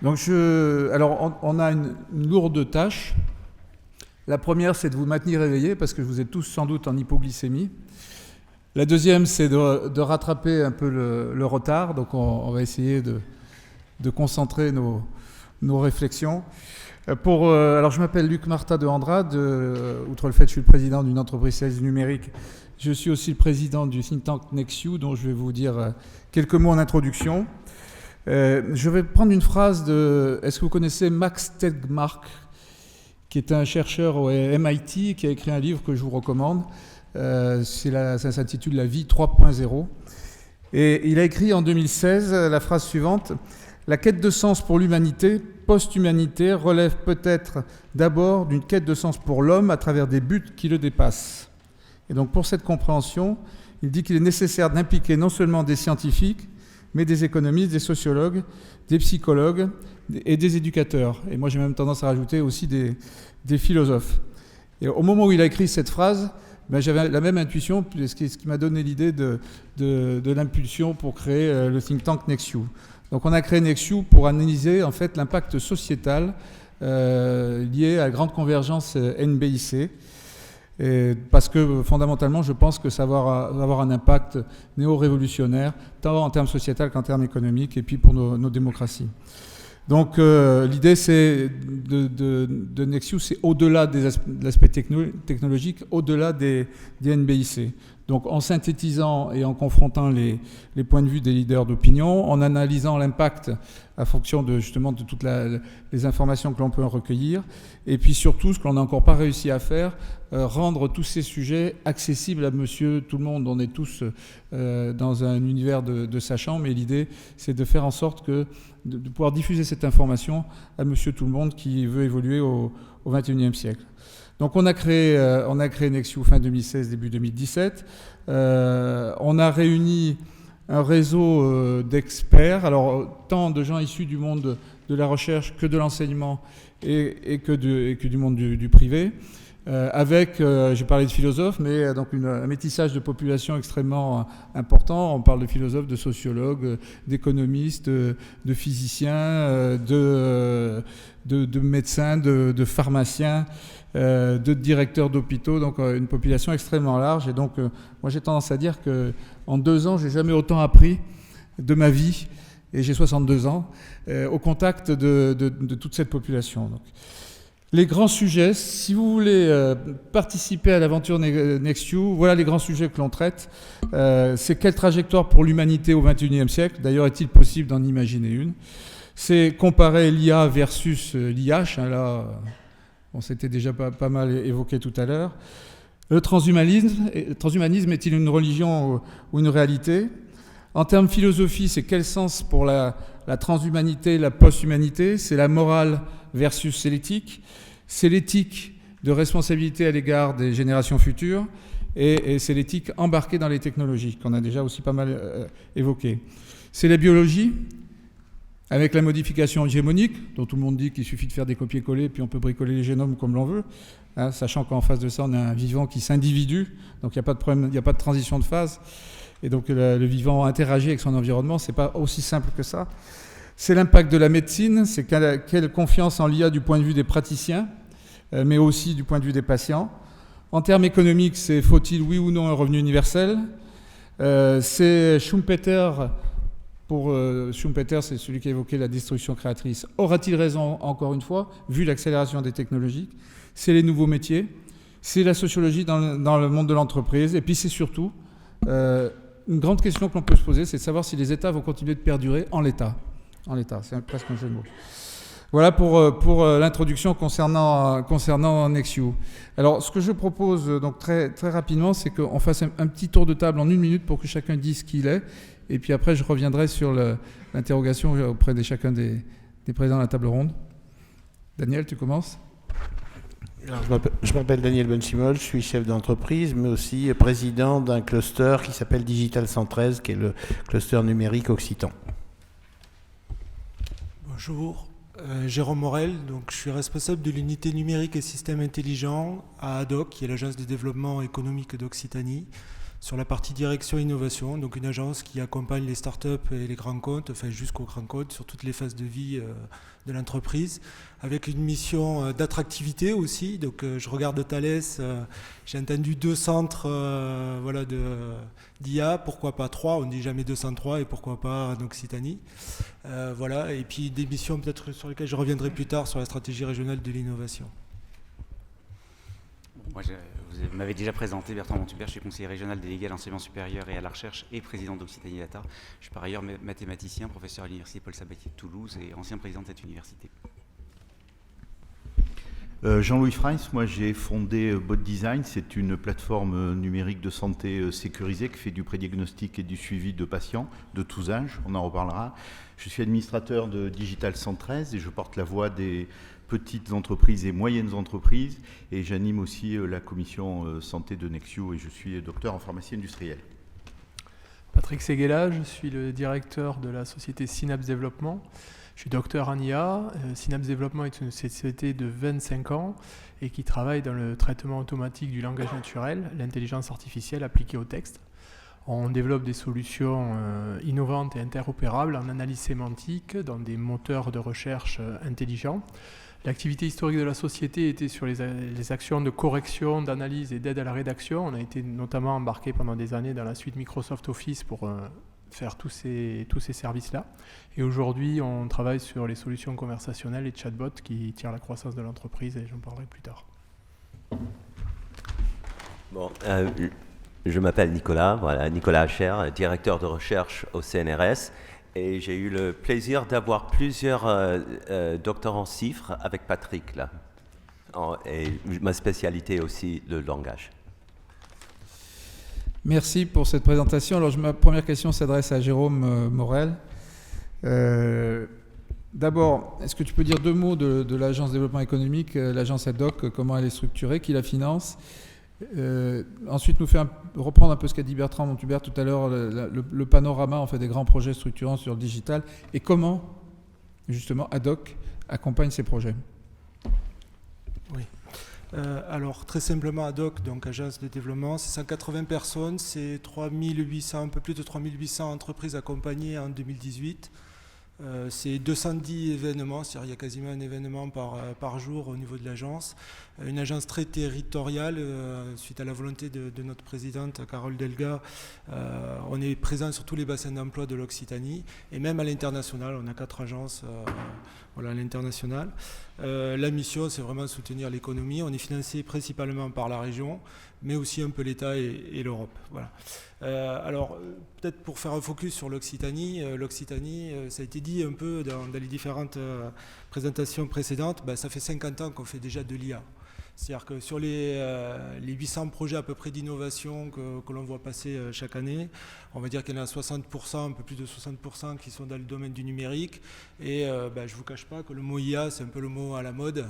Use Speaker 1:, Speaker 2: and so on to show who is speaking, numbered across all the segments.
Speaker 1: Donc alors on a une lourde tâche. La première, c'est de vous maintenir éveillés, parce que vous êtes tous sans doute en hypoglycémie. La deuxième, c'est de rattraper un peu le retard. Donc on va essayer de concentrer nos réflexions. Alors je m'appelle Luc Martin de Andrade. Outre le fait que je suis le président d'une entreprise sales numérique, je suis aussi le président du think tank Nextiu, dont je vais vous dire quelques mots en introduction. Je vais prendre une phrase est-ce que vous connaissez Max Tegmark, qui est un chercheur au MIT, qui a écrit un livre que je vous recommande. Ça s'intitule La vie 3.0. Et il a écrit en 2016 la phrase suivante: la quête de sens pour l'humanité, post-humanité, relève peut-être d'abord d'une quête de sens pour l'homme à travers des buts qui le dépassent. Et donc pour cette compréhension, il dit qu'il est nécessaire d'impliquer non seulement des scientifiques, mais des économistes, des sociologues, des psychologues et des éducateurs. Et moi j'ai même tendance à rajouter aussi des philosophes. Et au moment où il a écrit cette phrase, j'avais la même intuition, ce qui m'a donné l'idée de l'impulsion pour créer le think tank Nextiu. Donc on a créé Nextiu pour analyser en fait l'impact sociétal lié à la grande convergence NBIC. Parce que fondamentalement, je pense que ça va avoir un impact néo-révolutionnaire, tant en termes sociétal qu'en termes économiques, et puis pour nos démocraties. Donc l'idée de Nextiu, c'est au-delà de l'aspect technologique, au-delà des NBIC. Donc en synthétisant et en confrontant les points de vue des leaders d'opinion, en analysant l'impact à fonction justement de toutes les informations que l'on peut en recueillir, et puis surtout, ce qu'on n'a encore pas réussi à faire, rendre tous ces sujets accessibles à monsieur tout le monde. On est tous dans un univers de sachants, mais l'idée, c'est de faire en sorte de pouvoir diffuser cette information à monsieur tout le monde qui veut évoluer au XXIe siècle. Donc on a créé Nextiu fin 2016, début 2017. On a réuni un réseau d'experts, alors tant de gens issus du monde de la recherche que de l'enseignement et que du monde du privé. J'ai parlé de philosophes, mais donc un métissage de population extrêmement important. On parle de philosophes, de sociologues, d'économistes, de physiciens, de médecins, de pharmaciens, de directeurs d'hôpitaux, donc une population extrêmement large. Et donc, moi j'ai tendance à dire qu'en 2 ans, j'ai jamais autant appris de ma vie, et j'ai 62 ans, au contact de toute cette population. Donc, les grands sujets, si vous voulez participer à l'aventure Nextiu, voilà les grands sujets que l'on traite. C'est quelle trajectoire pour l'humanité au XXIe siècle? D'ailleurs, est-il possible d'en imaginer une? C'est comparer l'IA versus l'IH. Là, on s'était déjà pas mal évoqué tout à l'heure. Le transhumanisme est-il une religion ou une réalité? En termes de philosophie, c'est quel sens pour la transhumanité, la post-humanité? C'est la morale versus l'éthique. C'est l'éthique de responsabilité à l'égard des générations futures, et c'est l'éthique embarquée dans les technologies, qu'on a déjà aussi pas mal évoqué. C'est la biologie, avec la modification hégémonique, dont tout le monde dit qu'il suffit de faire des copier-coller, puis on peut bricoler les génomes comme l'on veut, sachant qu'en face de ça, on a un vivant qui s'individue, donc il n'y a pas de problème, il n'y a pas de transition de phase, et donc le vivant interagit avec son environnement, c'est pas aussi simple que ça. C'est l'impact de la médecine, c'est quelle confiance en l'IA du point de vue des praticiens, mais aussi du point de vue des patients. En termes économiques, c'est faut-il, oui ou non, un revenu universel? C'est Schumpeter, Schumpeter, c'est celui qui a évoqué la destruction créatrice. Aura-t-il raison, encore une fois, vu l'accélération des technologies? C'est les nouveaux métiers, c'est la sociologie dans le monde de l'entreprise, et puis c'est surtout une grande question que l'on peut se poser, c'est de savoir si les États vont continuer de perdurer en l'état. C'est presque un jeu de mots. Voilà pour l'introduction concernant Nextiu. Alors, ce que je propose donc très, très rapidement, c'est qu'on fasse un petit tour de table en 1 minute pour que chacun dise qui il est. Et puis après, je reviendrai sur l'interrogation auprès de chacun des présidents de la table ronde. Daniel, tu commences ?
Speaker 2: Alors, je m'appelle Daniel Benchimol, je suis chef d'entreprise, mais aussi président d'un cluster qui s'appelle Digital 113, qui est le cluster numérique occitan.
Speaker 3: Bonjour, Jérôme Morel, donc je suis responsable de l'unité numérique et systèmes intelligents à ADOC, qui est l'agence de développement économique d'Occitanie. sur la partie direction innovation, donc une agence qui accompagne les startups et les grands comptes, enfin jusqu'aux grands comptes, sur toutes les phases de vie de l'entreprise, avec une mission d'attractivité aussi. Donc je regarde Thales, j'ai entendu 2 centres d'IA, pourquoi pas 3, on ne dit jamais 203, et pourquoi pas en Occitanie. Voilà, et puis des missions peut-être sur lesquelles je reviendrai plus tard sur la stratégie régionale de l'innovation.
Speaker 4: Moi, vous m'avez déjà présenté, Bertrand Montubert, je suis conseiller régional délégué à l'enseignement supérieur et à la recherche et président d'Occitanie Data. Je suis par ailleurs mathématicien, professeur à l'université Paul Sabatier de Toulouse et ancien président de cette université.
Speaker 5: Jean-Louis Freins, moi j'ai fondé Bot Design, c'est une plateforme numérique de santé sécurisée qui fait du prédiagnostic et du suivi de patients de tous âges, on en reparlera. Je suis administrateur de Digital 113 et je porte la voix des petites entreprises et moyennes entreprises et j'anime aussi la commission santé de Nexio et je suis docteur en pharmacie industrielle.
Speaker 6: Patrick Seguela, je suis le directeur de la société Synapse Développement. Je suis docteur en IA. Synapse Développement est une société de 25 ans et qui travaille dans le traitement automatique du langage naturel, l'intelligence artificielle appliquée au texte. On développe des solutions innovantes et interopérables en analyse sémantique dans des moteurs de recherche intelligents. L'activité historique de la société était sur les actions de correction, d'analyse et d'aide à la rédaction. On a été notamment embarqué pendant des années dans la suite Microsoft Office pour faire tous ces services-là. Et aujourd'hui, on travaille sur les solutions conversationnelles et chatbots qui tirent la croissance de l'entreprise et j'en parlerai plus tard.
Speaker 7: Bon, je m'appelle Nicolas, Nicolas Hacher, directeur de recherche au CNRS. Et j'ai eu le plaisir d'avoir plusieurs doctorants en chiffres avec Patrick, là. Et ma spécialité est aussi le langage.
Speaker 1: Merci pour cette présentation. Alors, ma première question s'adresse à Jérôme Morel. D'abord, est-ce que tu peux dire 2 mots de l'Agence de développement économique, l'agence ADOC, comment elle est structurée, qui la finance ? Ensuite, reprendre un peu ce qu'a dit Bertrand Montubert tout à l'heure, le panorama en fait, des grands projets structurants sur le digital et comment, justement, ADOC accompagne ces projets.
Speaker 3: Oui. Alors, très simplement, ADOC, donc agence de développement, c'est 180 personnes, c'est 3800, un peu plus de 3800 entreprises accompagnées en 2018. C'est 210 événements, c'est-à-dire il y a quasiment un événement par jour au niveau de l'agence. Une agence très territoriale, suite à la volonté de notre présidente Carole Delga. On est présent sur tous les bassins d'emploi de l'Occitanie et même à l'international. On a 4 agences à l'international. La mission, c'est vraiment soutenir l'économie. On est financé principalement par la région, mais aussi un peu l'État et l'Europe. Voilà. Alors, peut-être pour faire un focus sur l'Occitanie, ça a été dit un peu dans les différentes présentations précédentes, ça fait 50 ans qu'on fait déjà de l'IA. C'est-à-dire que sur les 800 projets à peu près d'innovation que l'on voit passer chaque année, on va dire qu'il y en a 60%, un peu plus de 60% qui sont dans le domaine du numérique. Et je ne vous cache pas que le mot IA, c'est un peu le mot à la mode.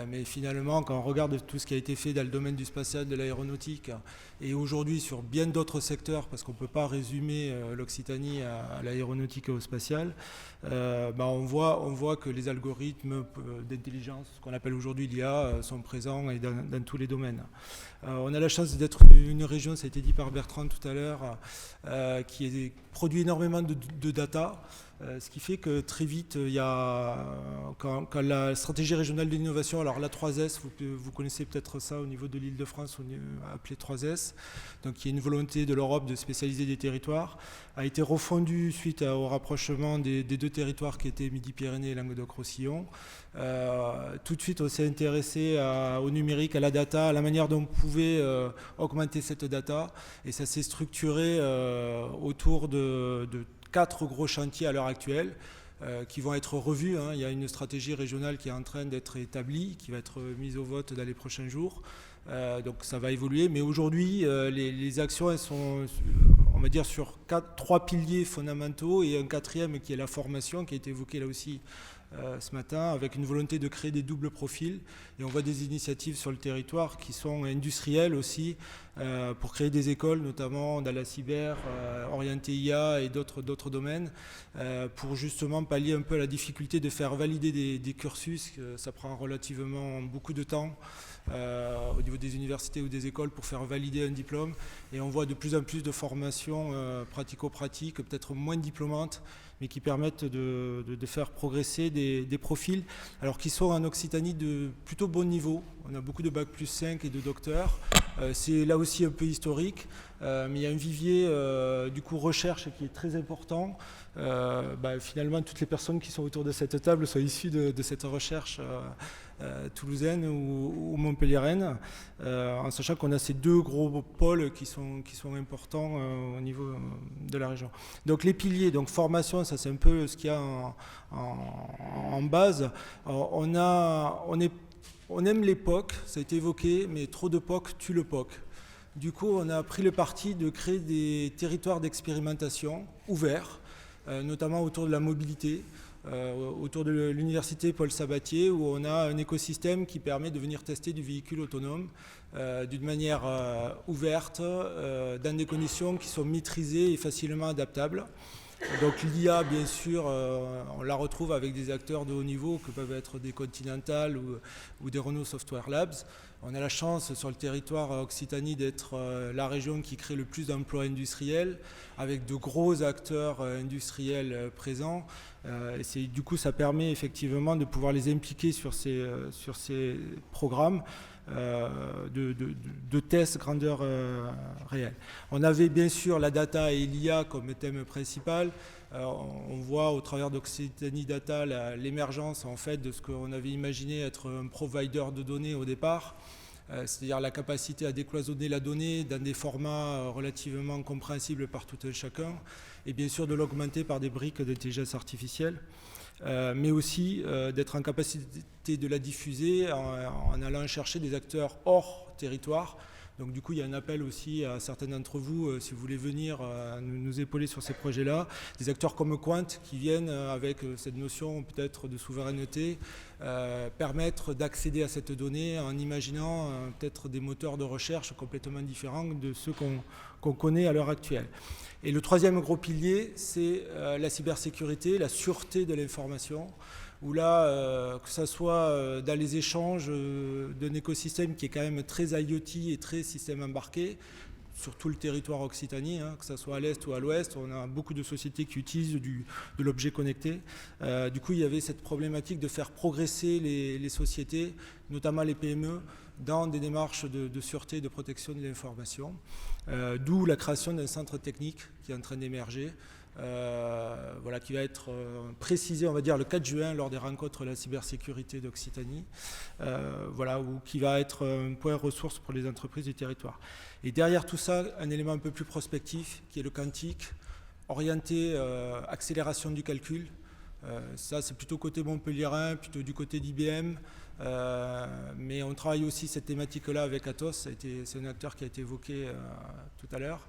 Speaker 3: Mais finalement, quand on regarde tout ce qui a été fait dans le domaine du spatial, de l'aéronautique, et aujourd'hui sur bien d'autres secteurs, parce qu'on ne peut pas résumer l'Occitanie à l'aéronautique et au spatial, on voit que les algorithmes d'intelligence, ce qu'on appelle aujourd'hui l'IA, sont présents et dans tous les domaines. On a la chance d'être une région, ça a été dit par Bertrand tout à l'heure, qui produit énormément de data. Ce qui fait que très vite, il y a, quand la stratégie régionale de l'innovation, alors la 3S, vous connaissez peut-être ça au niveau de l'Île-de-France, appelée 3S, donc il y a une volonté de l'Europe de spécialiser des territoires, a été refondue suite au rapprochement des 2 territoires qui étaient Midi-Pyrénées et Languedoc-Roussillon. Tout de suite, on s'est intéressé au numérique, à la data, à la manière dont on pouvait augmenter cette data, et ça s'est structuré autour de 4 gros chantiers à l'heure actuelle qui vont être revus. Il y a une stratégie régionale qui est en train d'être établie, qui va être mise au vote dans les prochains jours. Donc ça va évoluer. Mais aujourd'hui, les actions, elles sont, on va dire, sur 3 piliers fondamentaux et un 4e qui est la formation, qui a été évoqué là aussi ce matin, avec une volonté de créer des doubles profils. Et on voit des initiatives sur le territoire qui sont industrielles aussi, pour créer des écoles, notamment dans la cyber, orientée IA et d'autres domaines, pour justement pallier un peu la difficulté de faire valider des cursus. Ça prend relativement beaucoup de temps au niveau des universités ou des écoles pour faire valider un diplôme. Et on voit de plus en plus de formations pratico-pratiques, peut-être moins diplômantes, mais qui permettent de faire progresser des profils, alors qui sont en Occitanie de plutôt bon niveau. On a beaucoup de Bac plus 5 et de docteurs. C'est là aussi un peu historique, mais il y a un vivier du coup recherche qui est très important. Finalement, toutes les personnes qui sont autour de cette table sont issues de cette recherche toulousaine ou montpelliéraine, en sachant qu'on a ces deux gros pôles qui sont importants au niveau de la région. Donc les piliers, donc formation, ça c'est un peu ce qu'il y a en base. On aime les POC, ça a été évoqué, mais trop de POC tue le POC. Du coup, on a pris le parti de créer des territoires d'expérimentation ouverts, notamment autour de la mobilité, autour de l'université Paul Sabatier, où on a un écosystème qui permet de venir tester du véhicule autonome d'une manière ouverte, dans des conditions qui sont maîtrisées et facilement adaptables. Donc l'IA, bien sûr, on la retrouve avec des acteurs de haut niveau que peuvent être des Continental ou des Renault Software Labs. On a la chance sur le territoire Occitanie d'être la région qui crée le plus d'emplois industriels, avec de gros acteurs industriels présents. Et du coup, ça permet effectivement de pouvoir les impliquer sur ces programmes de tests grandeur réelle. On avait bien sûr la data et l'IA comme thème principal. On voit au travers d'Occitanie Data l'émergence en fait de ce qu'on avait imaginé être un provider de données au départ, c'est-à-dire la capacité à décloisonner la donnée dans des formats relativement compréhensibles par tout un chacun, et bien sûr de l'augmenter par des briques d'intelligence artificielle, mais aussi d'être en capacité de la diffuser en allant chercher des acteurs hors territoire. Donc du coup, il y a un appel aussi à certains d'entre vous, si vous voulez venir nous épauler sur ces projets-là, des acteurs comme Quant qui viennent avec cette notion peut-être de souveraineté, permettre d'accéder à cette donnée en imaginant peut-être des moteurs de recherche complètement différents de ceux qu'on connaît à l'heure actuelle. Et le troisième gros pilier, c'est la cybersécurité, la sûreté de l'information, où là, que ce soit dans les échanges d'un écosystème qui est quand même très IoT et très système embarqué, sur tout le territoire Occitanie, que ce soit à l'est ou à l'ouest, on a beaucoup de sociétés qui utilisent de l'objet connecté. Du coup, il y avait cette problématique de faire progresser les sociétés, notamment les PME, dans des démarches de sûreté et de protection de l'information. D'où la création d'un centre technique qui est en train d'émerger, qui va être précisé, on va dire, le 4 juin lors des rencontres de la cybersécurité d'Occitanie, ou qui va être un point ressource pour les entreprises du territoire. Et derrière tout ça, un élément un peu plus prospectif, qui est le quantique, orienté accélération du calcul. Ça, c'est plutôt côté montpelliérain, plutôt du côté d'IBM, mais on travaille aussi cette thématique-là avec Atos, c'est un acteur qui a été évoqué tout à l'heure.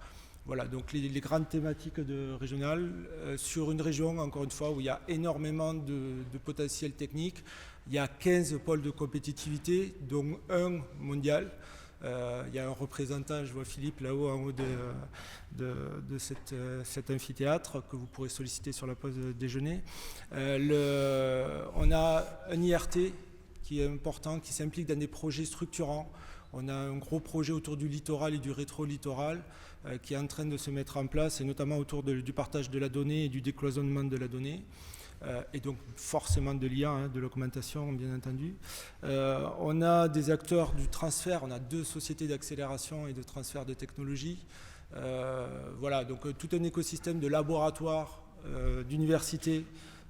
Speaker 3: Voilà, donc les grandes thématiques régionales sur une région, encore une fois, où il y a énormément de potentiel technique. Il y a 15 pôles de compétitivité, dont un mondial. Il y a un représentant, je vois Philippe là-haut en haut de cet amphithéâtre que vous pourrez solliciter sur la pause déjeuner. On a un IRT qui est important, qui s'implique dans des projets structurants. On a un gros projet autour du littoral et du rétro-littoral qui est en train de se mettre en place, et notamment autour du partage de la donnée et du décloisonnement de la donnée. Et donc forcément de l'IA, de l'augmentation bien entendu. On a des acteurs du transfert, on a 2 sociétés d'accélération et de transfert de technologie. Donc tout un écosystème de laboratoires, d'universités,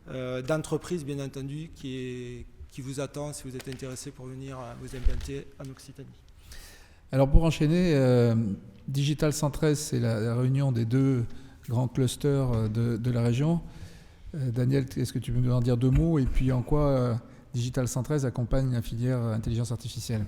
Speaker 3: d'entreprises bien entendu qui vous attend si vous êtes intéressé pour venir vous implanter en Occitanie.
Speaker 1: Alors pour enchaîner, Digital 113, c'est la réunion des 2 grands clusters de la région. Daniel, est-ce que tu peux nous en dire 2 mots, et puis en quoi Digital 113 accompagne la filière intelligence artificielle?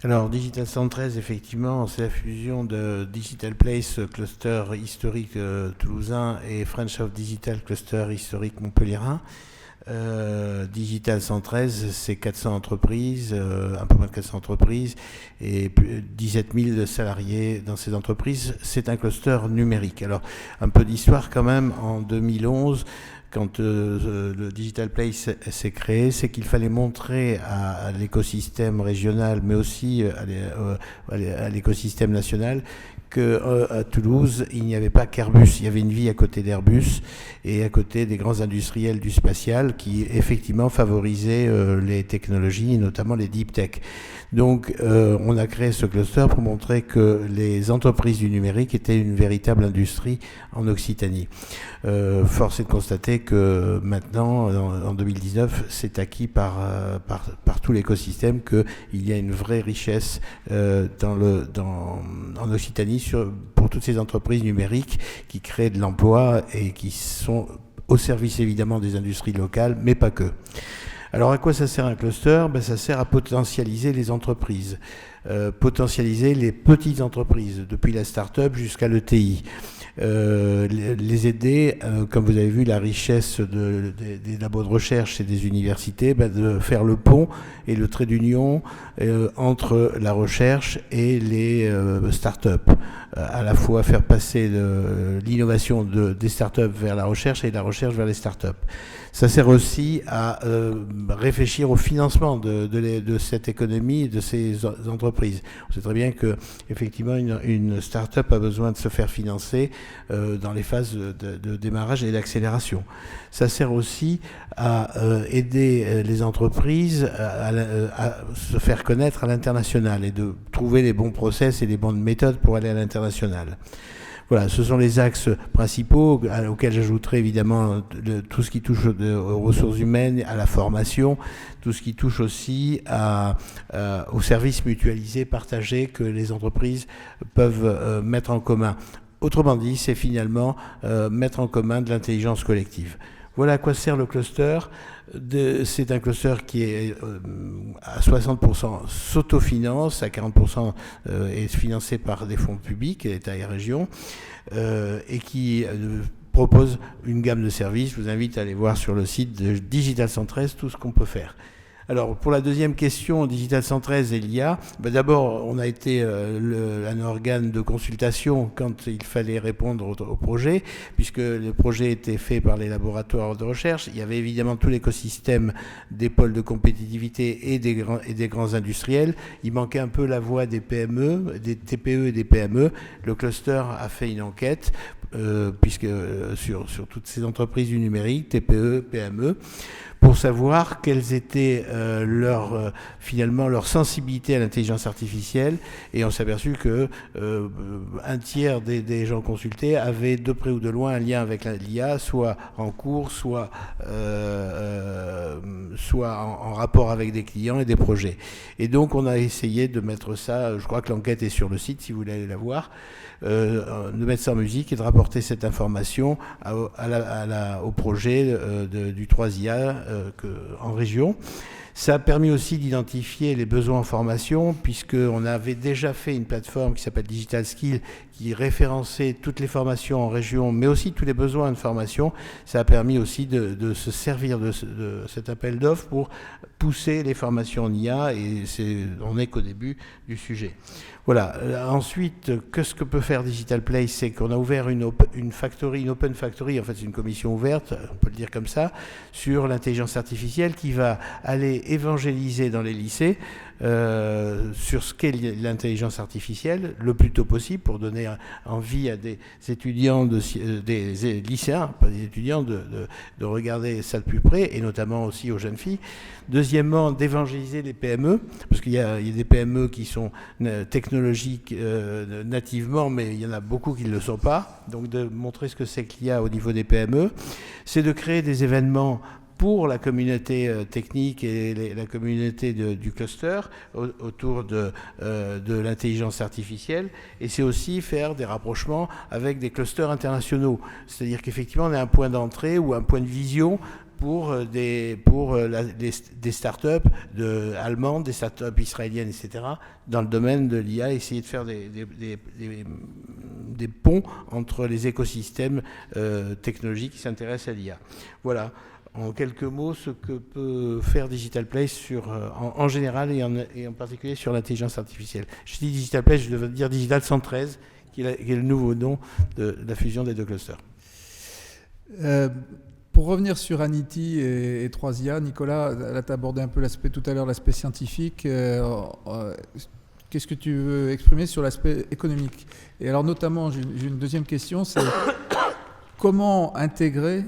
Speaker 2: Alors, Digital 113, effectivement, c'est la fusion de Digital Place, cluster historique toulousain, et French of Digital, cluster historique montpelliérain. Digital 113, c'est 400 entreprises, un peu moins de 400 entreprises, et 17 000 salariés dans ces entreprises. C'est un cluster numérique. Alors, un peu d'histoire quand même. En 2011, quand le Digital Place s'est créé, c'est qu'il fallait montrer à l'écosystème régional, mais aussi à l'écosystème national, qu'à Toulouse, il n'y avait pas qu'Airbus. Il y avait une vie à côté d'Airbus et à côté des grands industriels du spatial qui, effectivement, favorisaient les technologies, et notamment les deep tech. Donc, on a créé ce cluster pour montrer que les entreprises du numérique étaient une véritable industrie en Occitanie. Force est de constater que maintenant, en 2019, c'est acquis par tout l'écosystème qu'il y a une vraie richesse en Occitanie pour toutes ces entreprises numériques qui créent de l'emploi et qui sont au service évidemment des industries locales, mais pas que. Alors à quoi ça sert un cluster ? Ça sert à potentialiser les entreprises, potentialiser les petites entreprises, depuis la start-up jusqu'à l'ETI. Les aider, comme vous avez vu, la richesse des labos de recherche et des universités, de faire le pont et le trait d'union entre la recherche et les start-up. À la fois faire passer l'innovation des start-up vers la recherche et de la recherche vers les start-up. Ça sert aussi à réfléchir au financement de cette économie et de ces entreprises. On sait très bien que effectivement une start-up a besoin de se faire financer dans les phases de démarrage et d'accélération. Ça sert aussi à aider les entreprises à se faire connaître à l'international et de trouver les bons process et les bonnes méthodes pour aller à l'international. Voilà, ce sont les axes principaux auxquels j'ajouterai évidemment tout ce qui touche aux ressources humaines, à la formation, tout ce qui touche aussi aux services mutualisés, partagés que les entreprises peuvent mettre en commun. Autrement dit, c'est finalement mettre en commun de l'intelligence collective. Voilà à quoi sert le cluster. C'est un cluster qui est à 60% s'autofinance, à 40% est financé par des fonds publics, État et région, et qui propose une gamme de services. Je vous invite à aller voir sur le site de Digital 113 tout ce qu'on peut faire. Alors, pour la deuxième question, Digital 113 et l'IA, d'abord, on a été un organe de consultation quand il fallait répondre au projet, puisque le projet était fait par les laboratoires de recherche. Il y avait évidemment tout l'écosystème des pôles de compétitivité et des grands industriels. Il manquait un peu la voix des PME, des TPE et des PME. Le cluster a fait une enquête, puisque sur toutes ces entreprises du numérique, TPE, PME, pour savoir quelles étaient finalement leur sensibilité à l'intelligence artificielle, et on s'est aperçu que un tiers des gens consultés avaient de près ou de loin un lien avec l'IA, soit en cours, soit en rapport avec des clients et des projets. Et donc on a essayé de mettre ça, je crois que l'enquête est sur le site si vous voulez aller la voir, de mettre ça en musique et de rapporter cette information au projet du 3IA en région. Ça a permis aussi d'identifier les besoins en formation, puisqu'on avait déjà fait une plateforme qui s'appelle Digital Skill, qui référençait toutes les formations en région, mais aussi tous les besoins de formation. Ça a permis aussi de se servir de cet appel d'offres pour pousser les formations en IA, et on n'est qu'au début du sujet. Voilà. Ensuite, qu'est-ce que peut faire Digital Place ? C'est qu'on a ouvert une open factory, en fait c'est une commission ouverte, on peut le dire comme ça, sur l'intelligence artificielle qui va aller évangéliser dans les lycées sur ce qu'est l'intelligence artificielle le plus tôt possible pour donner envie à des étudiants, des lycéens, pas des étudiants, de regarder ça de plus près, et notamment aussi aux jeunes filles. Deuxièmement, d'évangéliser les PME, parce qu'il y a des PME qui sont technologiques nativement, mais il y en a beaucoup qui ne le sont pas. Donc de montrer ce que c'est qu'il y a au niveau des PME. C'est de créer des événements pour la communauté technique et la communauté du cluster autour de l'intelligence artificielle. Et c'est aussi faire des rapprochements avec des clusters internationaux. C'est-à-dire qu'effectivement, on a un point d'entrée ou un point de vision pour des start-up allemandes, des start-up israéliennes, etc., dans le domaine de l'IA, essayer de faire des ponts entre les écosystèmes technologiques qui s'intéressent à l'IA. Voilà. en quelques mots ce que peut faire Digital Place en général et en particulier sur l'intelligence artificielle. Je dis Digital Place, je devrais dire Digital 113, qui est le nouveau nom de la fusion des deux clusters.
Speaker 1: Pour revenir sur Anity et 3IA, Nicolas, là tu as abordé un peu tout à l'heure l'aspect scientifique. Qu'est-ce que tu veux exprimer sur l'aspect économique? Et alors notamment, j'ai une deuxième question, c'est comment intégrer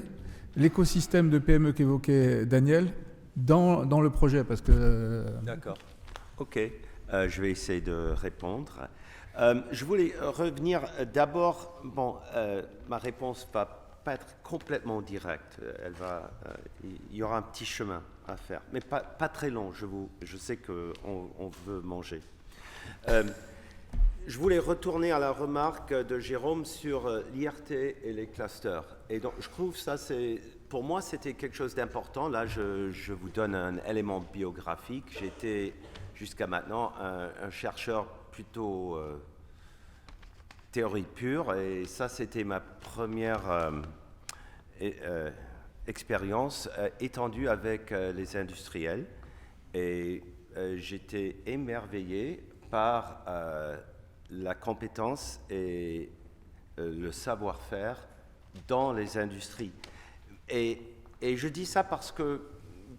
Speaker 1: l'écosystème de PME qu'évoquait Daniel dans le projet, parce que...
Speaker 7: D'accord. Ok. Je vais essayer de répondre. Je voulais revenir d'abord. Bon, ma réponse va pas être complètement directe. Il y aura un petit chemin à faire, mais pas très long. Je sais qu'on veut manger. Je voulais retourner à la remarque de Jérôme sur l'IRT et les clusters. Et donc, je trouve ça, pour moi, c'était quelque chose d'important. Là, je vous donne un élément biographique. J'étais jusqu'à maintenant un chercheur plutôt théorie pure. Et ça, c'était ma première expérience étendue avec les industriels. Et j'étais émerveillé par la compétence et le savoir-faire dans les industries. Et je dis ça parce que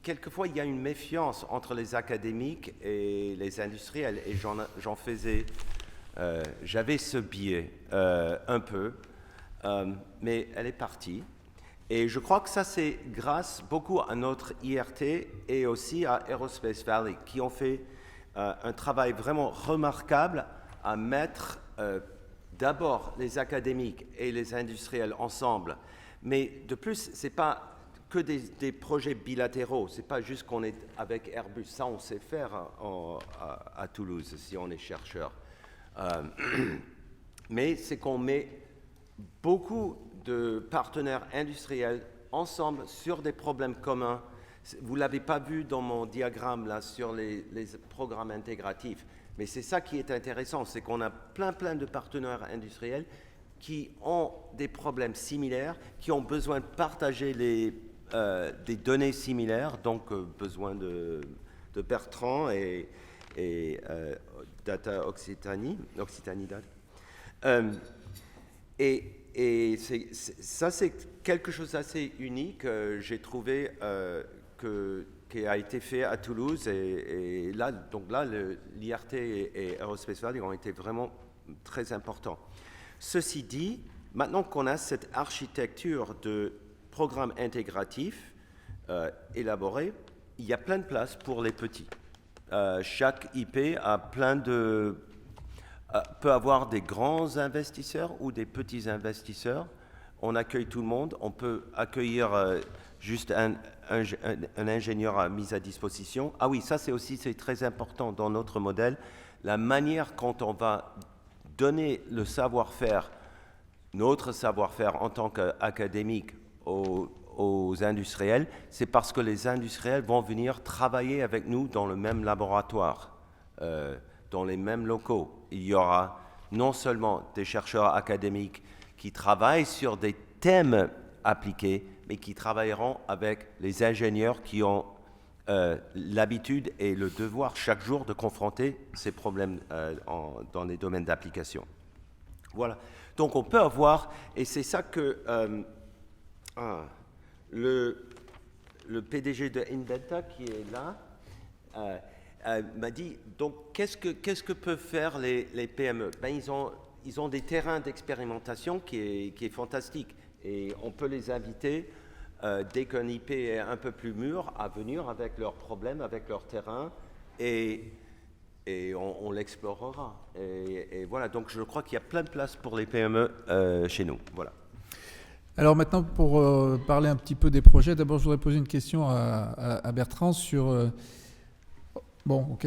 Speaker 7: quelquefois, il y a une méfiance entre les académiques et les industriels. Et j'avais ce biais un peu, mais elle est partie. Et je crois que ça, c'est grâce beaucoup à notre IRT et aussi à Aerospace Valley, qui ont fait un travail vraiment remarquable à mettre d'abord les académiques et les industriels ensemble. Mais de plus, ce n'est pas que des projets bilatéraux. Ce n'est pas juste qu'on est avec Airbus. Ça, on sait faire à Toulouse, si on est chercheur. Mais c'est qu'on met beaucoup de partenaires industriels ensemble sur des problèmes communs. Vous ne l'avez pas vu dans mon diagramme là, sur les programmes intégratifs, mais c'est ça qui est intéressant, c'est qu'on a plein de partenaires industriels qui ont des problèmes similaires, qui ont besoin de partager des données similaires, donc besoin de Bertrand et Data Occitanie Data. Et ça, c'est quelque chose d'assez unique, j'ai trouvé, qui a été fait à Toulouse. Et là, l'IRT et Aerospace Valley ont été vraiment très importants. Ceci dit, maintenant qu'on a cette architecture de programme intégratif élaboré, il y a plein de place pour les petits. Chaque IP peut avoir des grands investisseurs ou des petits investisseurs. On accueille tout le monde. On peut accueillir juste un ingénieur à mise à disposition. Ah oui, ça c'est très important dans notre modèle. La manière quand on va donner le savoir-faire, notre savoir-faire en tant qu'académique aux industriels, c'est parce que les industriels vont venir travailler avec nous dans le même laboratoire, dans les mêmes locaux. Il y aura non seulement des chercheurs académiques qui travaillent sur des thèmes appliqués, mais qui travailleront avec les ingénieurs qui ont l'habitude et le devoir chaque jour de confronter ces problèmes dans les domaines d'application. Voilà. Donc on peut avoir, et c'est ça que le PDG de Inventa qui est là m'a dit, donc qu'est-ce que peuvent faire les PME? Ben, ils ont des terrains d'expérimentation qui est fantastique, et on peut les inviter dès qu'un IP est un peu plus mûr à venir avec leurs problèmes, avec leur terrain, et on l'explorera. Et voilà, donc je crois qu'il y a plein de place pour les PME chez nous. Voilà.
Speaker 1: Alors maintenant, pour parler un petit peu des projets, d'abord je voudrais poser une question à Bertrand sur... Bon, ok.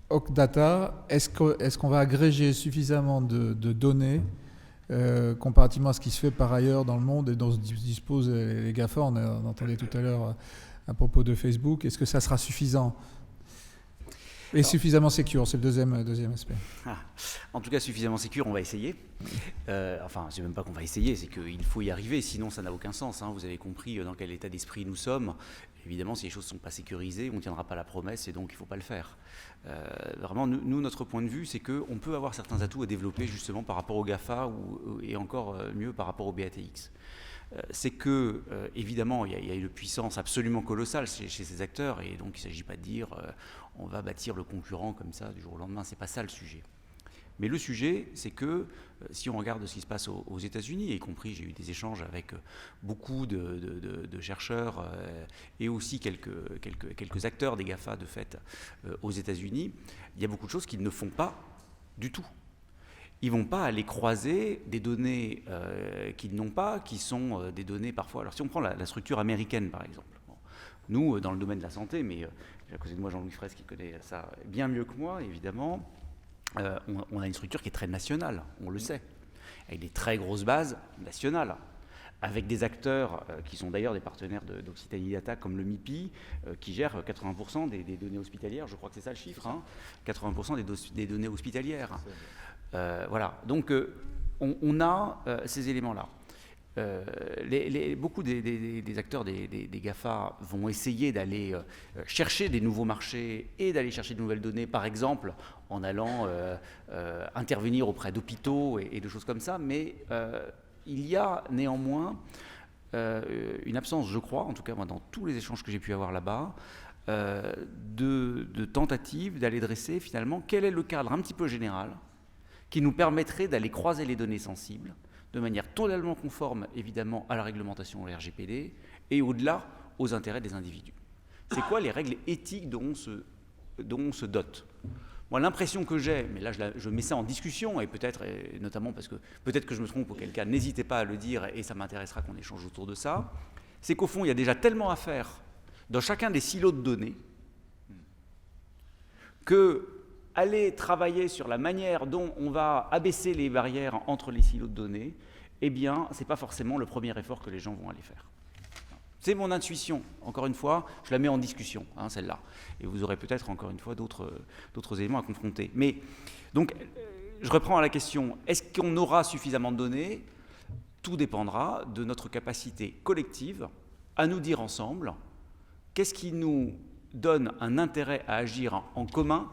Speaker 1: Ocdata, est-ce qu'on va agréger suffisamment de données comparativement à ce qui se fait par ailleurs dans le monde et dont se disposent les GAFA? On entendait tout à l'heure à propos de Facebook. Est-ce que ça sera suffisant? Et suffisamment sécure, c'est le deuxième aspect.
Speaker 4: En tout cas, suffisamment sécure, on va essayer. Enfin, c'est même pas qu'on va essayer, c'est qu'il faut y arriver, sinon ça n'a aucun sens. Vous avez compris dans quel état d'esprit nous sommes. Évidemment, si les choses ne sont pas sécurisées, on ne tiendra pas la promesse et donc il ne faut pas le faire. Vraiment, nous, notre point de vue, c'est qu'on peut avoir certains atouts à développer justement par rapport au GAFA et encore mieux par rapport au BATX. C'est que, évidemment, il y a une puissance absolument colossale chez ces acteurs, et donc il ne s'agit pas de dire on va bâtir le concurrent comme ça du jour au lendemain, ce n'est pas ça le sujet. Mais le sujet, c'est que si on regarde ce qui se passe aux États-Unis, y compris j'ai eu des échanges avec beaucoup de chercheurs et aussi quelques acteurs des GAFA de fait aux États-Unis, il y a beaucoup de choses qu'ils ne font pas du tout. Ils ne vont pas aller croiser des données qu'ils n'ont pas, qui sont des données parfois. Alors si on prend la structure américaine par exemple, nous dans le domaine de la santé, mais j'ai à côté de moi Jean-Louis Fraisse qui connaît ça bien mieux que moi évidemment, on a une structure qui est très nationale, on le sait, avec des très grosses bases nationales, avec des acteurs qui sont d'ailleurs des partenaires d'Occitanie Data comme le MIPI, qui gère 80% des données hospitalières, je crois que c'est ça le chiffre, 80% des données hospitalières. Voilà, donc on a ces éléments-là. Beaucoup des acteurs des GAFA vont essayer d'aller chercher des nouveaux marchés et d'aller chercher de nouvelles données, par exemple en allant intervenir auprès d'hôpitaux et de choses comme ça, mais il y a néanmoins une absence, je crois, en tout cas moi, dans tous les échanges que j'ai pu avoir là-bas, de tentatives d'aller dresser finalement quel est le cadre un petit peu général qui nous permettrait d'aller croiser les données sensibles de manière totalement conforme, évidemment, à la réglementation RGPD et au-delà aux intérêts des individus. C'est quoi les règles éthiques dont on se dote ? Moi, l'impression que j'ai, mais là je mets ça en discussion, et peut-être, notamment parce que peut-être que je me trompe, auquel cas, n'hésitez pas à le dire, et ça m'intéressera qu'on échange autour de ça, c'est qu'au fond, il y a déjà tellement à faire dans chacun des silos de données que aller travailler sur la manière dont on va abaisser les barrières entre les silos de données, eh bien, ce n'est pas forcément le premier effort que les gens vont aller faire. C'est mon intuition. Encore une fois, je la mets en discussion, celle-là. Et vous aurez peut-être, encore une fois, d'autres éléments à confronter. Mais, donc, je reprends à la question, est-ce qu'on aura suffisamment de données ? Tout dépendra de notre capacité collective à nous dire ensemble qu'est-ce qui nous donne un intérêt à agir en commun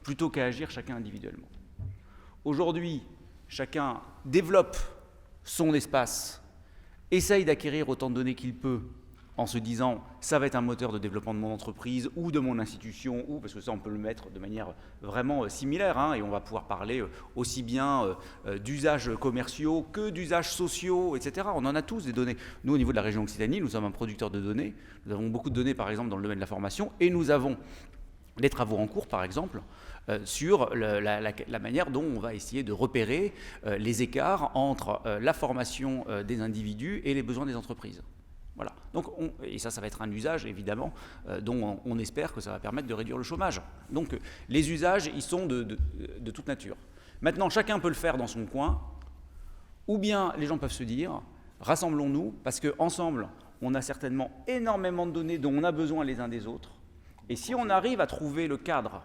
Speaker 4: plutôt qu'à agir chacun individuellement. Aujourd'hui, chacun développe son espace, essaye d'acquérir autant de données qu'il peut, en se disant ça va être un moteur de développement de mon entreprise ou de mon institution, ou parce que ça on peut le mettre de manière vraiment similaire, et on va pouvoir parler aussi bien d'usages commerciaux que d'usages sociaux, etc. On en a tous des données. Nous, au niveau de la région Occitanie, nous sommes un producteur de données. Nous avons beaucoup de données, par exemple, dans le domaine de la formation, et nous avons des travaux en cours, par exemple, sur la manière dont on va essayer de repérer les écarts entre la formation des individus et les besoins des entreprises. Voilà. Donc et ça va être un usage, évidemment, dont on espère que ça va permettre de réduire le chômage. Donc les usages, ils sont de toute nature. Maintenant, chacun peut le faire dans son coin, ou bien les gens peuvent se dire, rassemblons-nous, parce qu'ensemble, on a certainement énormément de données dont on a besoin les uns des autres. Et si on arrive à trouver le cadre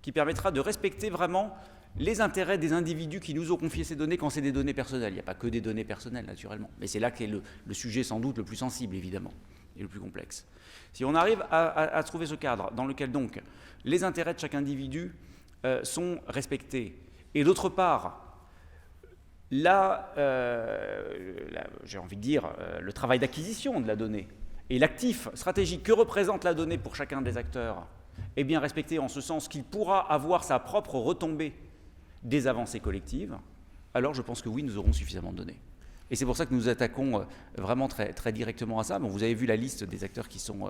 Speaker 4: qui permettra de respecter vraiment les intérêts des individus qui nous ont confié ces données quand c'est des données personnelles. Il n'y a pas que des données personnelles, naturellement. Mais c'est là qu'est le sujet sans doute le plus sensible, évidemment, et le plus complexe. Si on arrive à trouver ce cadre dans lequel, donc, les intérêts de chaque individu sont respectés, et d'autre part, là, j'ai envie de dire, le travail d'acquisition de la donnée et l'actif stratégique que représente la donnée pour chacun des acteurs est bien respecté en ce sens qu'il pourra avoir sa propre retombée des avancées collectives, alors je pense que oui, nous aurons suffisamment de données. Et c'est pour ça que nous attaquons vraiment très, très directement à ça. Bon, vous avez vu la liste des acteurs qui sont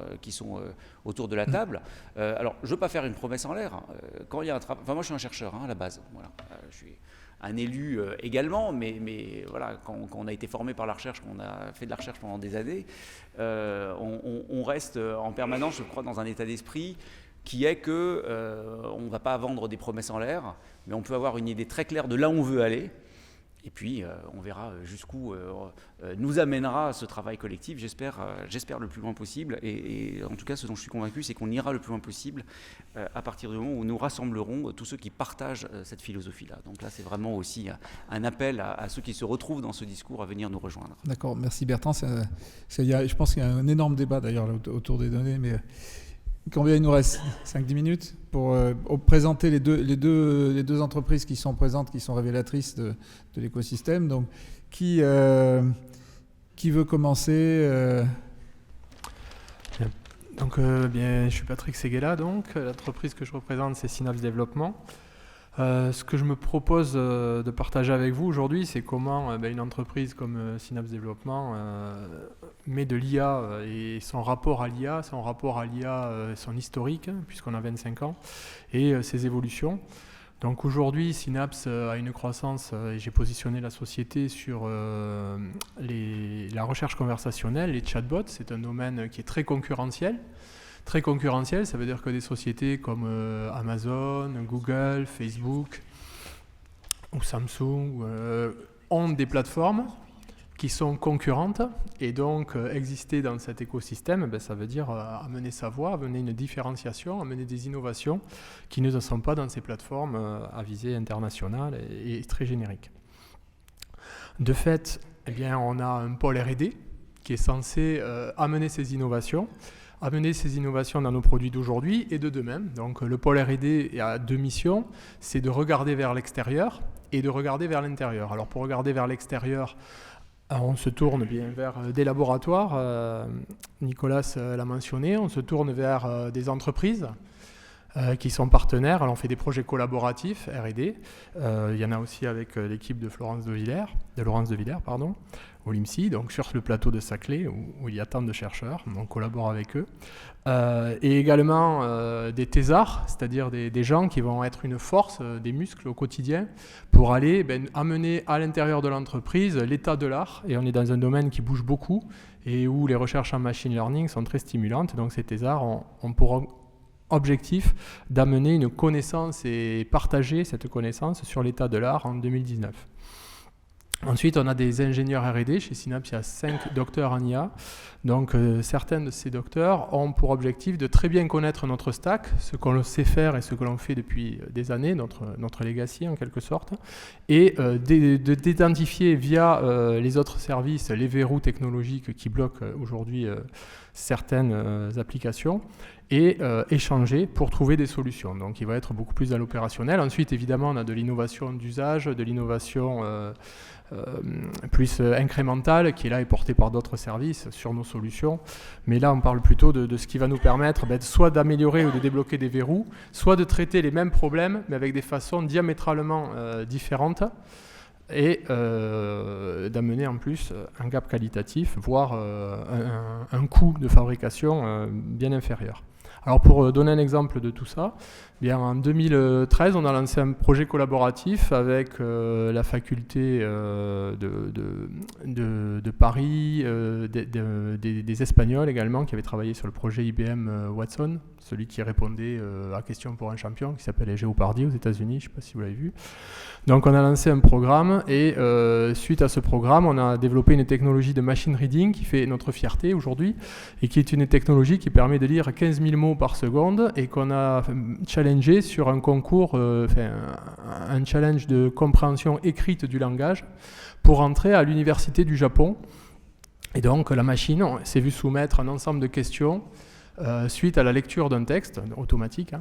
Speaker 4: autour de la table. Alors, je ne veux pas faire une promesse en l'air. Quand il y a un travail... Enfin, moi, je suis un chercheur, à la base. Voilà. Je suis un élu également, mais voilà, quand on a été formé par la recherche, qu'on a fait de la recherche pendant des années, on reste en permanence, je crois, dans un état d'esprit qui est que on ne va pas vendre des promesses en l'air, mais on peut avoir une idée très claire de là où on veut aller, Et puis, on verra jusqu'où nous amènera ce travail collectif, j'espère le plus loin possible. Et en tout cas, ce dont je suis convaincu, c'est qu'on ira le plus loin possible à partir du moment où nous rassemblerons tous ceux qui partagent cette philosophie-là. Donc là, c'est vraiment aussi un appel à ceux qui se retrouvent dans ce discours à venir nous rejoindre.
Speaker 1: D'accord, merci Bertrand. Je pense qu'il y a un énorme débat d'ailleurs autour des données, mais combien il nous reste 5-10 minutes pour présenter les deux entreprises qui sont présentes, qui sont révélatrices de l'écosystème. Donc, qui veut commencer
Speaker 6: Donc, je suis Patrick Seguela, donc. L'entreprise que je représente, c'est Synapse Développement. Ce que je me propose de partager avec vous aujourd'hui, c'est comment une entreprise comme Synapse Développement met de l'IA et son rapport à l'IA, son historique, puisqu'on a 25 ans, et ses évolutions. Donc aujourd'hui, Synapse a une croissance, et j'ai positionné la société sur la recherche conversationnelle, les chatbots. C'est un domaine qui est très concurrentiel. Très concurrentiel, ça veut dire que des sociétés comme Amazon, Google, Facebook ou Samsung ont des plateformes qui sont concurrentes, et donc exister dans cet écosystème, ça veut dire amener sa voix, amener une différenciation, amener des innovations qui ne sont pas dans ces plateformes à visée internationale et très générique. De fait, on a un pôle R&D qui est censé amener ces innovations dans nos produits d'aujourd'hui et de demain. Donc le pôle R&D a deux missions, c'est de regarder vers l'extérieur et de regarder vers l'intérieur. Alors pour regarder vers l'extérieur, on se tourne bien vers des laboratoires, Nicolas l'a mentionné, on se tourne vers des entreprises qui sont partenaires. Alors on fait des projets collaboratifs R&D, il y en a aussi avec l'équipe de Laurence de Villers, au LIMSI, donc sur le plateau de Saclay où il y a tant de chercheurs, on collabore avec eux. Et également des thésards, c'est-à-dire des gens qui vont être une force, des muscles au quotidien pour aller amener à l'intérieur de l'entreprise l'état de l'art. Et on est dans un domaine qui bouge beaucoup et où les recherches en machine learning sont très stimulantes. Donc ces thésards ont pour objectif d'amener une connaissance et partager cette connaissance sur l'état de l'art en 2019. Ensuite, on a des ingénieurs R&D. Chez Synapse, il y a 5 docteurs en IA. Donc, certains de ces docteurs ont pour objectif de très bien connaître notre stack, ce qu'on sait faire et ce que l'on fait depuis des années, notre legacy en quelque sorte, et d'identifier via les autres services les verrous technologiques qui bloquent aujourd'hui certaines applications, et échanger pour trouver des solutions. Donc il va être beaucoup plus dans l'opérationnel. Ensuite, évidemment, on a de l'innovation d'usage, de l'innovation plus incrémentale, qui là est portée par d'autres services sur nos solutions. Mais là, on parle plutôt de ce qui va nous permettre soit d'améliorer ou de débloquer des verrous, soit de traiter les mêmes problèmes, mais avec des façons diamétralement différentes, et d'amener en plus un gap qualitatif, voire un coût de fabrication bien inférieur. Alors pour donner un exemple de tout ça, en 2013, on a lancé un projet collaboratif avec la faculté de Paris, des Espagnols également, qui avaient travaillé sur le projet IBM Watson, celui qui répondait à Question pour un champion, qui s'appelle Jeopardy aux États-Unis, je ne sais pas si vous l'avez vu. Donc on a lancé un programme, et suite à ce programme, on a développé une technologie de machine reading qui fait notre fierté aujourd'hui, et qui est une technologie qui permet de lire 15 000 mots par seconde, et qu'on a challengé sur un concours, un challenge de compréhension écrite du langage pour entrer à l'université du Japon. Et donc la machine s'est vue soumettre un ensemble de questions suite à la lecture d'un texte automatique,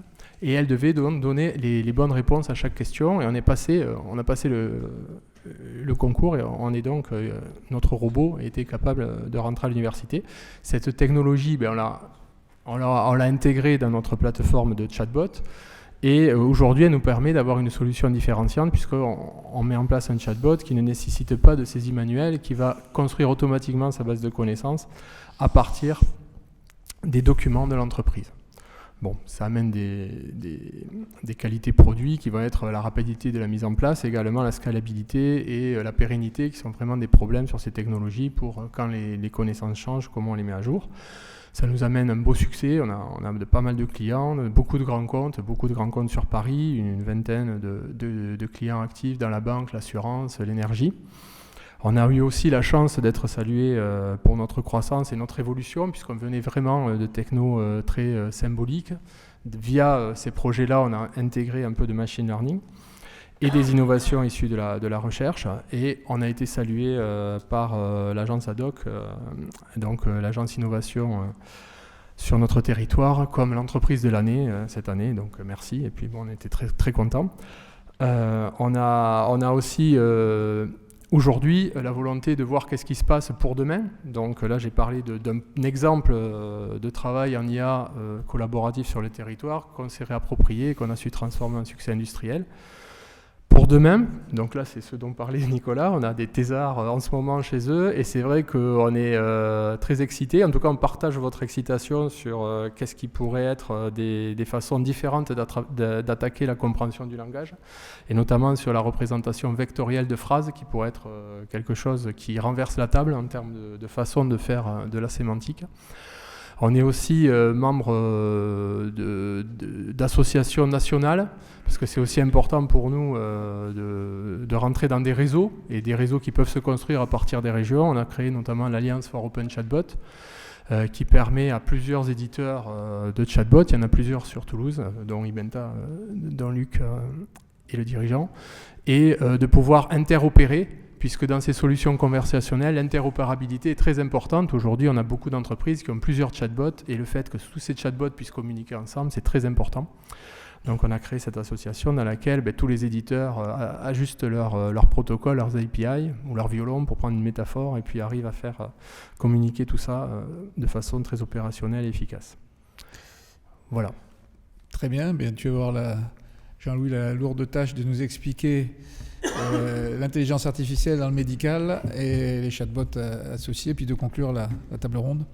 Speaker 6: et elle devait donc donner les bonnes réponses à chaque question, et on a passé le concours, et notre robot était capable de rentrer à l'université. Cette technologie, on l'a intégrée dans notre plateforme de chatbot, et aujourd'hui elle nous permet d'avoir une solution différenciante, puisqu'on met en place un chatbot qui ne nécessite pas de saisie manuelle, qui va construire automatiquement sa base de connaissances à partir des documents de l'entreprise. Bon, ça amène des qualités produits qui vont être la rapidité de la mise en place, également la scalabilité et la pérennité qui sont vraiment des problèmes sur ces technologies pour quand les connaissances changent, comment on les met à jour. Ça nous amène un beau succès, on a pas mal de clients, beaucoup de grands comptes sur Paris, une vingtaine de clients actifs dans la banque, l'assurance, l'énergie. On a eu aussi la chance d'être salué pour notre croissance et notre évolution, puisqu'on venait vraiment de techno très symboliques. Via ces projets-là, on a intégré un peu de machine learning et des innovations issues de la recherche. Et on a été salué par l'agence ADOC, donc l'agence innovation sur notre territoire, comme l'entreprise de l'année cette année. Donc merci. Et puis bon, on était très, très contents. On a aussi... aujourd'hui, la volonté de voir qu'est-ce qui se passe pour demain. Donc là, j'ai parlé d'un exemple de travail en IA collaboratif sur le territoire qu'on s'est réapproprié et qu'on a su transformer en succès industriel. Pour demain, donc là c'est ce dont parlait Nicolas, on a des thésards en ce moment chez eux et c'est vrai qu'on est très excités. En tout cas, on partage votre excitation sur qu'est-ce qui pourrait être des façons différentes d'attaquer la compréhension du langage et notamment sur la représentation vectorielle de phrases qui pourrait être quelque chose qui renverse la table en termes de façon de faire de la sémantique. On est aussi membre d'associations nationales, parce que c'est aussi important pour nous de rentrer dans des réseaux, et des réseaux qui peuvent se construire à partir des régions. On a créé notamment l'Alliance for Open Chatbot, qui permet à plusieurs éditeurs de chatbot, il y en a plusieurs sur Toulouse, dont Ibenta, dont Luc est le dirigeant, et de pouvoir interopérer, puisque dans ces solutions conversationnelles, l'interopérabilité est très importante. Aujourd'hui, on a beaucoup d'entreprises qui ont plusieurs chatbots, et le fait que tous ces chatbots puissent communiquer ensemble, c'est très important. Donc on a créé cette association dans laquelle tous les éditeurs ajustent leur protocole, leurs API, ou leurs violons, pour prendre une métaphore, et puis arrivent à faire communiquer tout ça de façon très opérationnelle et efficace. Voilà.
Speaker 1: Très bien, tu vas voir Jean-Louis la lourde tâche de nous expliquer l'intelligence artificielle dans le médical et les chatbots associés, puis de conclure la table ronde.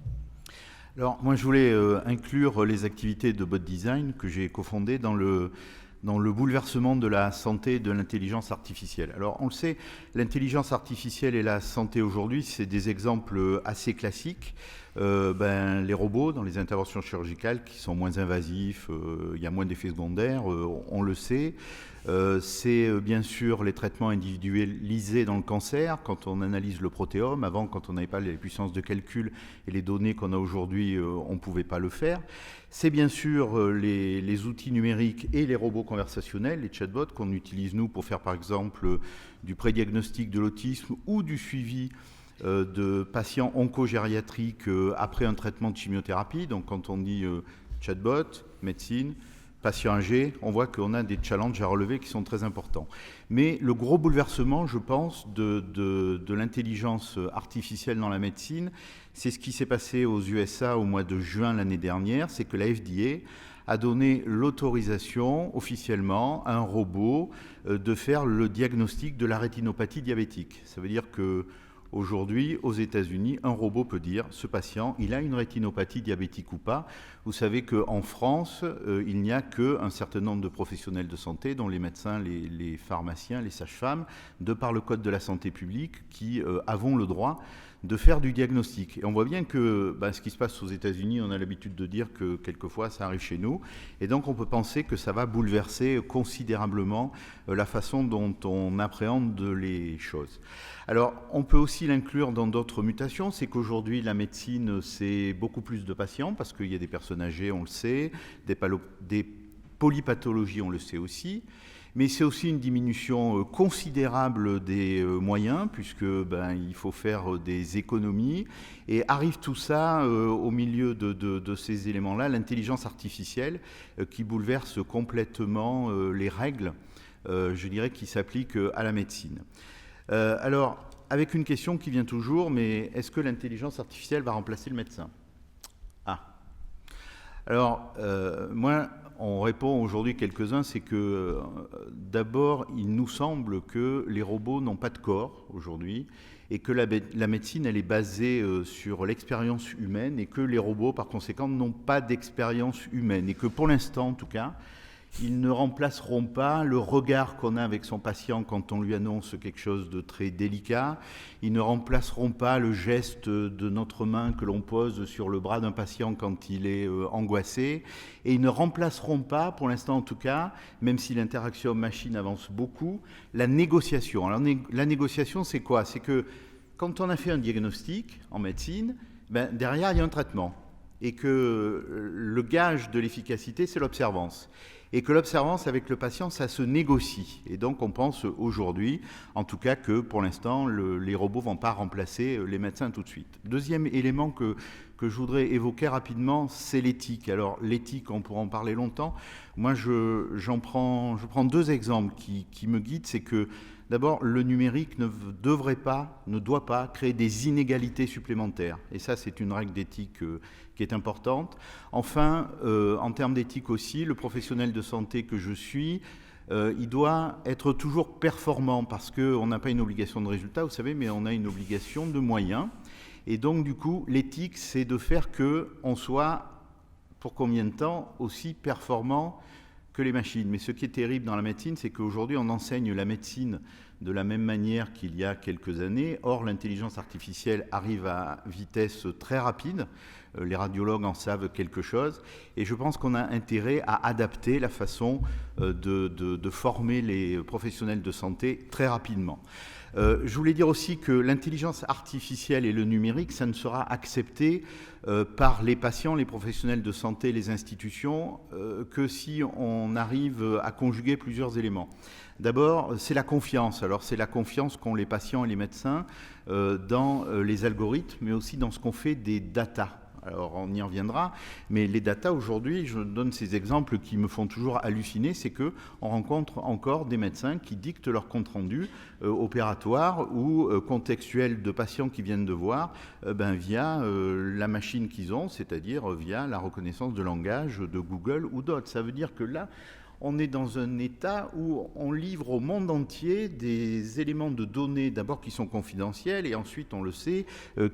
Speaker 5: Alors, moi, je voulais inclure les activités de Bot Design que j'ai cofondées dans le bouleversement de la santé et de l'intelligence artificielle. Alors, on le sait, l'intelligence artificielle et la santé aujourd'hui, c'est des exemples assez classiques. Les robots dans les interventions chirurgicales qui sont moins invasifs, il y a moins d'effets secondaires, on le sait. C'est bien sûr les traitements individualisés dans le cancer, quand on analyse le protéome. Avant, quand on n'avait pas les puissances de calcul et les données qu'on a aujourd'hui, on ne pouvait pas le faire. C'est bien sûr les outils numériques et les robots conversationnels, les chatbots qu'on utilise nous pour faire par exemple du prédiagnostic de l'autisme ou du suivi de patients oncogériatriques après un traitement de chimiothérapie. Donc quand on dit chatbot, médecine, patient âgé, on voit qu'on a des challenges à relever qui sont très importants. Mais le gros bouleversement, je pense, de l'intelligence artificielle dans la médecine, c'est ce qui s'est passé aux USA au mois de juin l'année dernière, c'est que la FDA a donné l'autorisation officiellement à un robot de faire le diagnostic de la rétinopathie diabétique. Ça veut dire que aujourd'hui, aux États-Unis, un robot peut dire ce patient, il a une rétinopathie diabétique ou pas. Vous savez qu'en France, il n'y a qu'un certain nombre de professionnels de santé, dont les médecins, les pharmaciens, les sages-femmes, de par le Code de la santé publique, qui avons le droit de faire du diagnostic. Et on voit bien que ce qui se passe aux États-Unis, on a l'habitude de dire que quelquefois ça arrive chez nous. Et donc on peut penser que ça va bouleverser considérablement la façon dont on appréhende les choses. Alors on peut aussi l'inclure dans d'autres mutations, c'est qu'aujourd'hui la médecine c'est beaucoup plus de patients, parce qu'il y a des personnes âgées, on le sait, des polypathologies, on le sait aussi. Mais c'est aussi une diminution considérable des moyens, puisque il faut faire des économies. Et arrive tout ça au milieu de ces éléments-là, l'intelligence artificielle qui bouleverse complètement les règles, je dirais, qui s'appliquent à la médecine. Alors, avec une question qui vient toujours, mais est-ce que l'intelligence artificielle va remplacer le médecin ? Alors, moi... On répond aujourd'hui quelques-uns, c'est que d'abord, il nous semble que les robots n'ont pas de corps aujourd'hui et que la médecine, elle est basée sur l'expérience humaine et que les robots, par conséquent, n'ont pas d'expérience humaine et que pour l'instant, en tout cas, ils ne remplaceront pas le regard qu'on a avec son patient quand on lui annonce quelque chose de très délicat. Ils ne remplaceront pas le geste de notre main que l'on pose sur le bras d'un patient quand il est angoissé. Et ils ne remplaceront pas, pour l'instant en tout cas, même si l'interaction machine avance beaucoup, la négociation. Alors la négociation, c'est quoi? C'est que quand on a fait un diagnostic en médecine, derrière, il y a un traitement. Et que le gage de l'efficacité, c'est l'observance. Et que l'observance avec le patient, ça se négocie. Et donc, on pense aujourd'hui, en tout cas, que pour l'instant, les robots ne vont pas remplacer les médecins tout de suite. Deuxième élément que je voudrais évoquer rapidement, c'est l'éthique. Alors, l'éthique, on pourra en parler longtemps. Moi, je prends deux exemples qui me guident. C'est que, d'abord, le numérique ne doit pas créer des inégalités supplémentaires. Et ça, c'est une règle d'éthique qui est importante. Enfin, en termes d'éthique aussi, le professionnel de santé que je suis, il doit être toujours performant parce qu'on n'a pas une obligation de résultat, vous savez, mais on a une obligation de moyens. Et donc, du coup, l'éthique, c'est de faire qu'on soit, pour combien de temps, aussi performant que les machines. Mais ce qui est terrible dans la médecine, c'est qu'aujourd'hui, on enseigne la médecine de la même manière qu'il y a quelques années. Or, l'intelligence artificielle arrive à vitesse très rapide. Les radiologues en savent quelque chose. Et je pense qu'on a intérêt à adapter la façon de former les professionnels de santé très rapidement. Je voulais dire aussi que l'intelligence artificielle et le numérique, ça ne sera accepté par les patients, les professionnels de santé, les institutions, que si on arrive à conjuguer plusieurs éléments. D'abord, c'est la confiance. Alors, c'est la confiance qu'ont les patients et les médecins dans les algorithmes, mais aussi dans ce qu'on fait des data. Alors, on y reviendra, mais les data aujourd'hui, je donne ces exemples qui me font toujours halluciner, c'est qu'on rencontre encore des médecins qui dictent leur compte-rendu opératoire ou contextuel de patients qui viennent de voir via la machine qu'ils ont, c'est-à-dire via la reconnaissance de langage de Google ou d'autres. Ça veut dire que là, on est dans un état où on livre au monde entier des éléments de données, d'abord qui sont confidentiels, et ensuite, on le sait,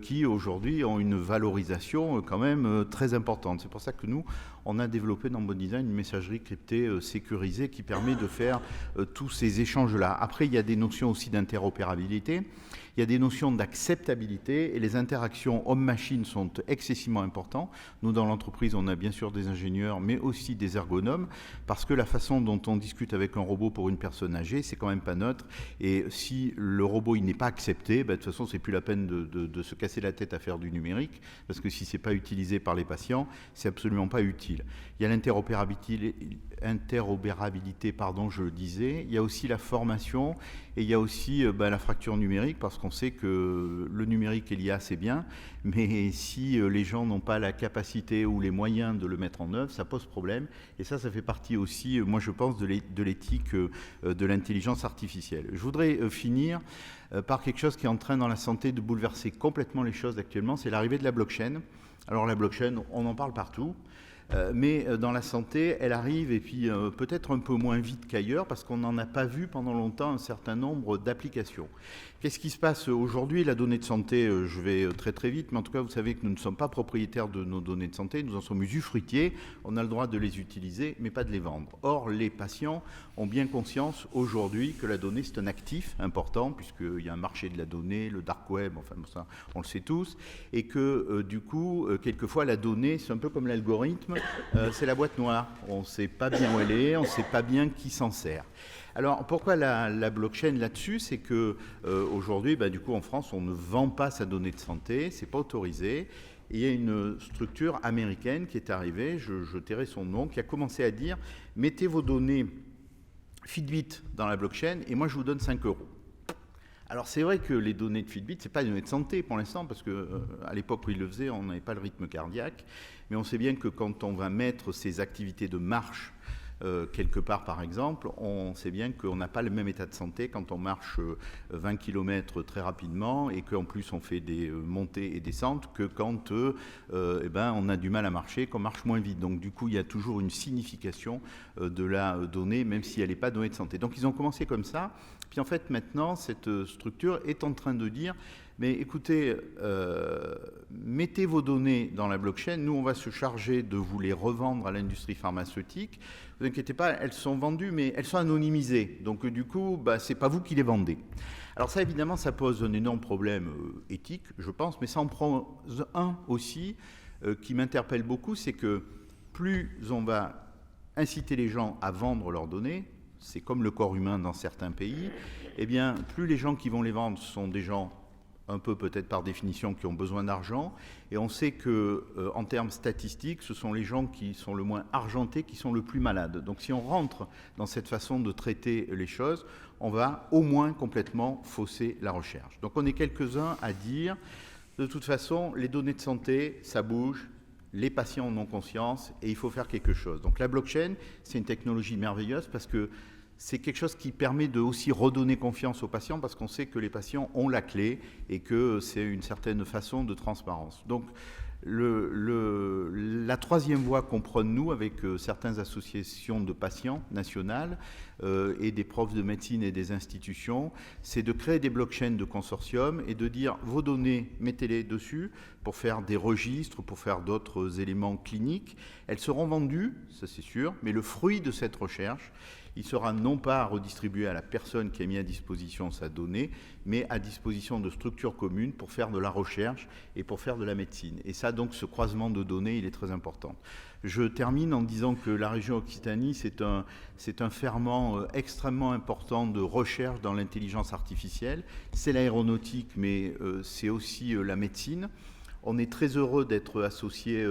Speaker 5: qui aujourd'hui ont une valorisation quand même très importante. C'est pour ça que nous, on a développé dans Bot Design une messagerie cryptée sécurisée qui permet de faire tous ces échanges-là. Après, il y a des notions aussi d'interopérabilité. Il y a des notions d'acceptabilité et les interactions homme-machine sont excessivement importantes. Nous, dans l'entreprise, on a bien sûr des ingénieurs, mais aussi des ergonomes, parce que la façon dont on discute avec un robot pour une personne âgée, c'est quand même pas neutre. Et si le robot il n'est pas accepté, de toute façon, c'est plus la peine de se casser la tête à faire du numérique, parce que si c'est pas utilisé par les patients, c'est absolument pas utile. Il y a l'interopérabilité, je le disais. Il y a aussi la formation et il y a aussi la fracture numérique, parce qu'on sait que le numérique et l'IA, c'est bien, mais si les gens n'ont pas la capacité ou les moyens de le mettre en œuvre, ça pose problème. Et ça fait partie aussi, moi je pense, de l'éthique de l'intelligence artificielle. Je voudrais finir par quelque chose qui est en train dans la santé de bouleverser complètement les choses actuellement, c'est l'arrivée de la blockchain. Alors la blockchain, on en parle partout. Mais dans la santé, elle arrive et puis peut-être un peu moins vite qu'ailleurs parce qu'on n'en a pas vu pendant longtemps un certain nombre d'applications. Qu'est-ce qui se passe aujourd'hui? La donnée de santé, je vais très très vite, mais en tout cas vous savez que nous ne sommes pas propriétaires de nos données de santé, nous en sommes usufruitiers, on a le droit de les utiliser mais pas de les vendre. Or les patients ont bien conscience aujourd'hui que la donnée c'est un actif important puisqu'il y a un marché de la donnée, le dark web, enfin ça on le sait tous, et que du coup quelquefois la donnée c'est un peu comme l'algorithme, c'est la boîte noire, on ne sait pas bien où elle est, on ne sait pas bien qui s'en sert. Alors pourquoi la blockchain là-dessus? C'est que aujourd'hui, du coup en France, on ne vend pas sa donnée de santé, c'est pas autorisé. Et il y a une structure américaine qui est arrivée, je tairai son nom, qui a commencé à dire mettez vos données Fitbit dans la blockchain et moi je vous donne 5 €. Alors c'est vrai que les données de Fitbit, c'est pas des données de santé pour l'instant, parce que à l'époque où ils le faisaient, on n'avait pas le rythme cardiaque, mais on sait bien que quand on va mettre ces activités de marche quelque part par exemple, on sait bien qu'on n'a pas le même état de santé quand on marche 20 km très rapidement et qu'en plus on fait des montées et descentes que quand on a du mal à marcher, qu'on marche moins vite. Donc du coup, il y a toujours une signification de la donnée, même si elle n'est pas donnée de santé. Donc ils ont commencé comme ça. Puis en fait, maintenant, cette structure est en train de dire, mais écoutez, mettez vos données dans la blockchain, nous on va se charger de vous les revendre à l'industrie pharmaceutique. Ne vous inquiétez pas, elles sont vendues, mais elles sont anonymisées. Donc du coup, c'est pas vous qui les vendez. Alors ça, évidemment, ça pose un énorme problème éthique, je pense, mais ça en prend un aussi qui m'interpelle beaucoup, c'est que plus on va inciter les gens à vendre leurs données, c'est comme le corps humain dans certains pays, eh bien, plus les gens qui vont les vendre sont des gens un peu peut-être par définition qui ont besoin d'argent, et on sait que en termes statistiques, ce sont les gens qui sont le moins argentés qui sont le plus malades. Donc si on rentre dans cette façon de traiter les choses, on va au moins complètement fausser la recherche. Donc on est quelques-uns à dire, de toute façon, les données de santé, ça bouge, les patients en ont conscience et il faut faire quelque chose. Donc la blockchain, c'est une technologie merveilleuse parce que c'est quelque chose qui permet de aussi redonner confiance aux patients parce qu'on sait que les patients ont la clé et que c'est une certaine façon de transparence. Donc la troisième voie qu'on prône, nous, avec certaines associations de patients nationales et des profs de médecine et des institutions, c'est de créer des blockchains de consortium et de dire vos données, mettez-les dessus pour faire des registres, pour faire d'autres éléments cliniques. Elles seront vendues, ça c'est sûr, mais le fruit de cette recherche, il sera non pas redistribué à la personne qui a mis à disposition sa donnée, mais à disposition de structures communes pour faire de la recherche et pour faire de la médecine. Et ça, donc, ce croisement de données, il est très important. Je termine en disant que la région Occitanie, c'est un ferment extrêmement important de recherche dans l'intelligence artificielle. C'est l'aéronautique, mais c'est aussi la médecine. On est très heureux d'être associé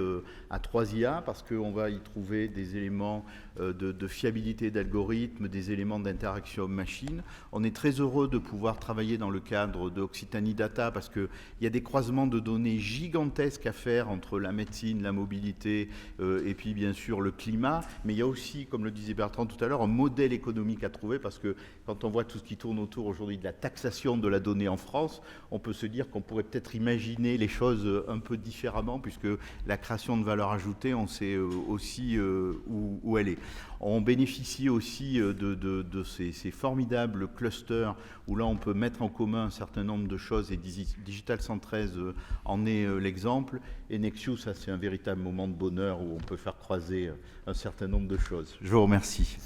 Speaker 5: à 3IA parce qu'on va y trouver des éléments de fiabilité d'algorithmes, des éléments d'interaction machine. On est très heureux de pouvoir travailler dans le cadre d'Occitanie Data parce qu'il y a des croisements de données gigantesques à faire entre la médecine, la mobilité et puis bien sûr le climat. Mais il y a aussi, comme le disait Bertrand tout à l'heure, un modèle économique à trouver parce que quand on voit tout ce qui tourne autour aujourd'hui de la taxation de la donnée en France, on peut se dire qu'on pourrait peut-être imaginer les choses un peu différemment puisque la création de valeur ajoutée, on sait aussi où elle est. On bénéficie aussi de ces formidables clusters où là on peut mettre en commun un certain nombre de choses et Digital 113 en est l'exemple et Nexiu, ça c'est un véritable moment de bonheur où on peut faire croiser un certain nombre de choses. Je vous remercie.